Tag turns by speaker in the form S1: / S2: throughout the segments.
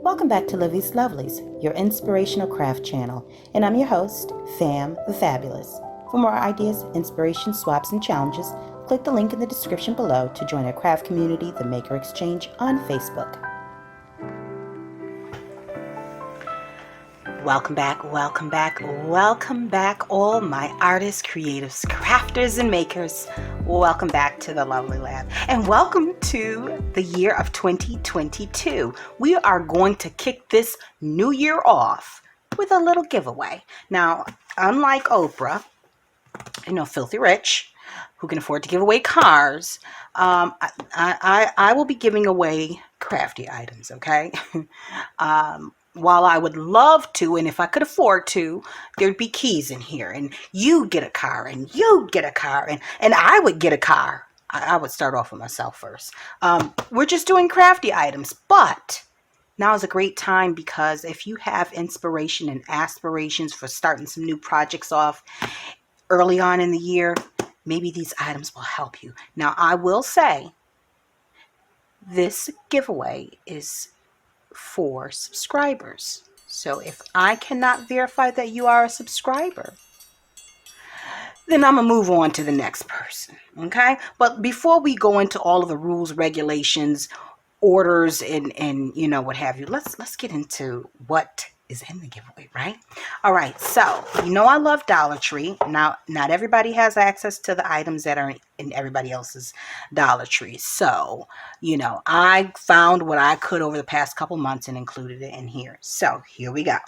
S1: Welcome back to Livie's Lovelies, your inspirational craft channel, and I'm your host, Fam the Fabulous. For more ideas, inspiration, swaps, and challenges, click the link in the description below to join our craft community, the Maker Exchange, on Facebook. Welcome back, all my artists, creatives, crafters, and makers. Welcome back to the Lovely Lab, and welcome to the year of 2022. We are going to kick this new year off with a little giveaway. Now, unlike Oprah, Filthy Rich, who can afford to give away cars, I will be giving away crafty items, okay? While I would love to, and if I could afford to, there'd be keys in here, and you'd get a car, and you'd get a car, and I would get a car. I would start off with myself first. We're just doing crafty items, but now is a great time because if you have inspiration and aspirations for starting some new projects off early on in the year, maybe these items will help you. Now, I will say this giveaway is for subscribers. So if I cannot verify that you are a subscriber, then I'm gonna move on to the next person. Okay, but before we go into all of the rules, regulations, orders, and what have you, let's get into what is in the giveaway, right? All right, so I love Dollar Tree. Now, not everybody has access to the items that are in everybody else's Dollar Tree. So, I found what I could over the past couple months and included it in here. So here we go.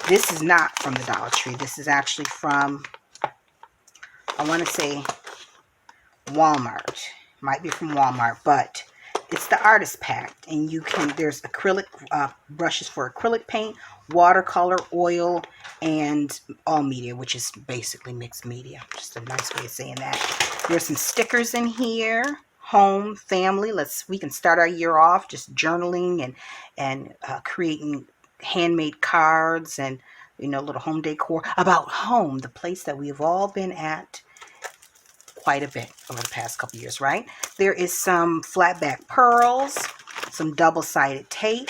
S1: This is not from the Dollar Tree. This is actually from, I want to say Walmart. Might be from Walmart, but it's the artist pack, and there's acrylic brushes for acrylic paint, watercolor, oil, and all media, which is basically mixed media. Just a nice way of saying that. There's some stickers in here. Home, family. We can start our year off just journaling and creating handmade cards and little home decor about home, the place that we've all been at quite a bit over the past couple years, right? There is some flat back pearls, some double-sided tape,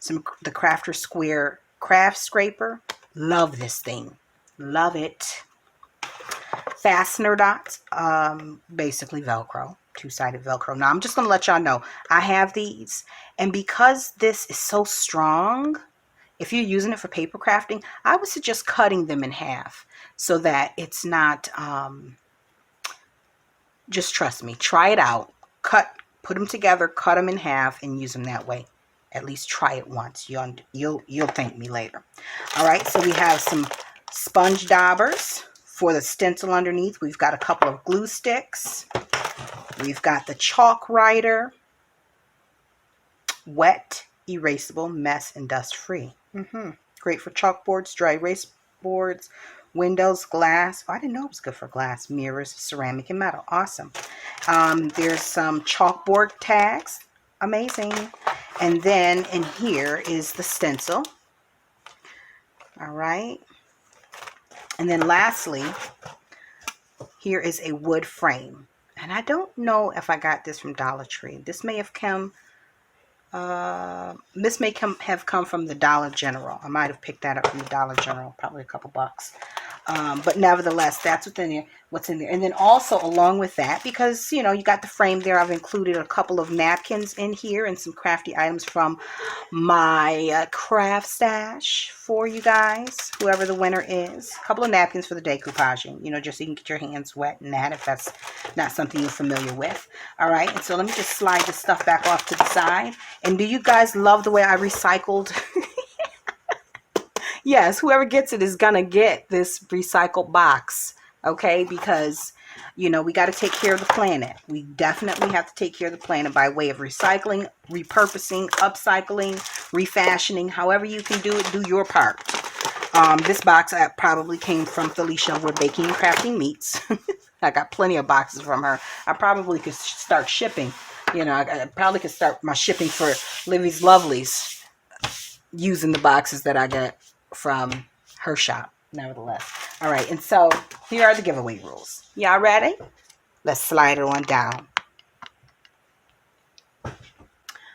S1: the Crafter Square craft scraper. Love this thing. Love it. Fastener Dots, basically Velcro, two-sided Velcro. Now, I'm just going to let y'all know, I have these, and because this is so strong, if you're using it for paper crafting, I would suggest cutting them in half so that it's not... just trust me, try it out. Put them together, cut them in half, and use them that way. At least try it once. You'll thank me later. All right, so we have some sponge daubers for the stencil underneath. We've got a couple of glue sticks. We've got the chalk writer, wet, erasable, mess, and dust free. Great for chalkboards, dry erase boards, windows, glass. Oh, I didn't know it was good for glass, mirrors, ceramic, and metal. Awesome. There's some chalkboard tags. Amazing. And then in here is the stencil. All right. And then lastly, here is a wood frame. And I don't know if I got this from Dollar Tree. This may have come have come from the Dollar General. I might have picked that up from the Dollar General, probably a couple bucks. But nevertheless, that's what's in there. And then also along with that, because, you got the frame there, I've included a couple of napkins in here and some crafty items from my craft stash for you guys, whoever the winner is. A couple of napkins for the decoupaging, just so you can get your hands wet in that if that's not something you're familiar with. All right, and so let me just slide this stuff back off to the side. And do you guys love the way I recycled? Yes, whoever gets it is gonna get this recycled box, okay? Because, we got to take care of the planet. We definitely have to take care of the planet by way of recycling, repurposing, upcycling, refashioning. However you can do it, do your part. This box probably came from Felicia with Baking and Crafting Meats. I got plenty of boxes from her. I probably could start shipping. I probably could start my shipping for Livie's Lovelies using the boxes that I got from her shop, nevertheless. All right, and so here are the giveaway rules. Y'all ready? Let's slide it on down.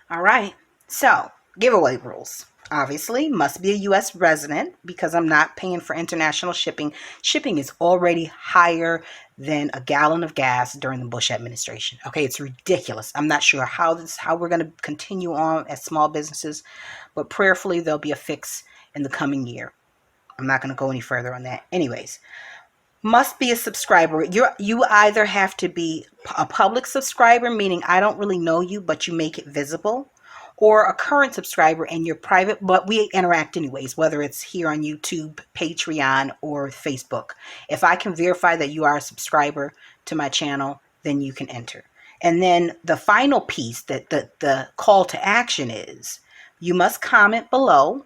S1: All right, so giveaway rules. Obviously, must be a U.S. resident because I'm not paying for international shipping. Shipping is already higher than a gallon of gas during the Bush administration. Okay, it's ridiculous. I'm not sure how we're going to continue on as small businesses, but prayerfully there'll be a fix in the coming year. I'm not going to go any further on that. Anyways, must be a subscriber. You either have to be a public subscriber, meaning I don't really know you, but you make it visible, or a current subscriber and you're private, but we interact anyways, whether it's here on YouTube, Patreon, or Facebook. If I can verify that you are a subscriber to my channel, then you can enter. And then the final piece, that the call to action is, you must comment below,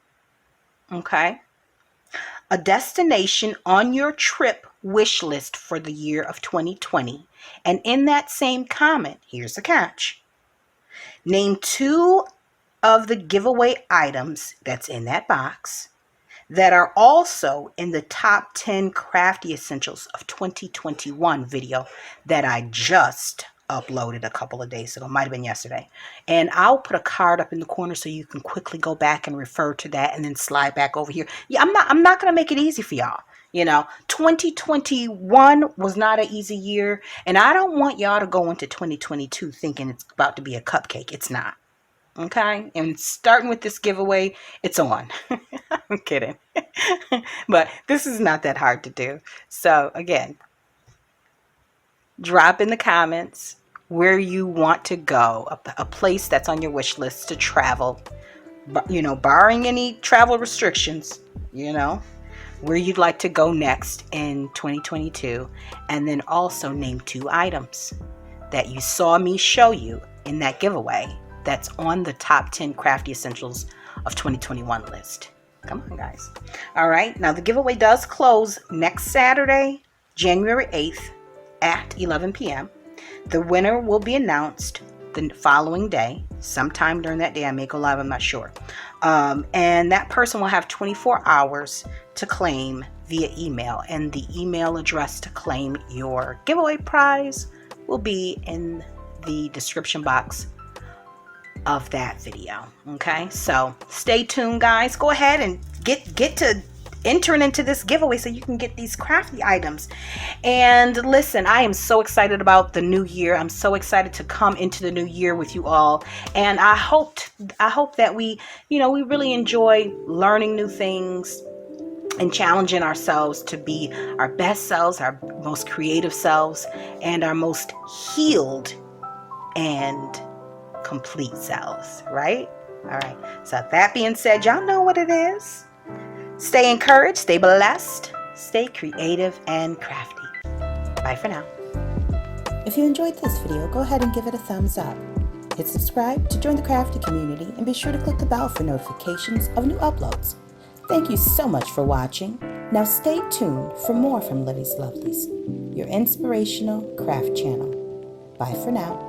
S1: okay, a destination on your trip wish list for the year of 2020. And in that same comment, here's the catch. Name 2 of the giveaway items that's in that box that are also in the top 10 crafty essentials of 2021 video that I just uploaded a couple of days ago. Might have been yesterday. And I'll put a card up in the corner so you can quickly go back and refer to that and then slide back over here. Yeah, I'm not going to make it easy for y'all. You know, 2021 was not an easy year, and I don't want y'all to go into 2022 thinking it's about to be a cupcake. It's not. Okay, and starting with this giveaway, it's on. I'm kidding. But this is not that hard to do. So again, drop in the comments where you want to go, a place that's on your wish list to travel, you know, barring any travel restrictions, you know, where you'd like to go next in 2022. And then also name 2 items that you saw me show you in that giveaway that's on the top 10 crafty essentials of 2021 list. Come on, guys. All right. Now, the giveaway does close next Saturday, January 8th at 11 p.m. The winner will be announced the following day, sometime during that day. I may go live, I'm not sure. And that person will have 24 hours to claim via email. And the email address to claim your giveaway prize will be in the description box of that video. Okay, so stay tuned, guys. Go ahead and get to entering into this giveaway so you can get these crafty items. And listen, I am so excited about the new year. I'm so excited to come into the new year with you all, and I hope that we really enjoy learning new things and challenging ourselves to be our best selves, our most creative selves, and our most healed and complete selves, right? All right, so that being said, y'all know what it is. Stay encouraged, stay blessed, stay creative and crafty. Bye for now.
S2: If you enjoyed this video, go ahead and give it a thumbs up. Hit subscribe to join the crafty community, and be sure to click the bell for notifications of new uploads. Thank you so much for watching. Now stay tuned for more from Livie's Lovelies, your inspirational craft channel. Bye for now.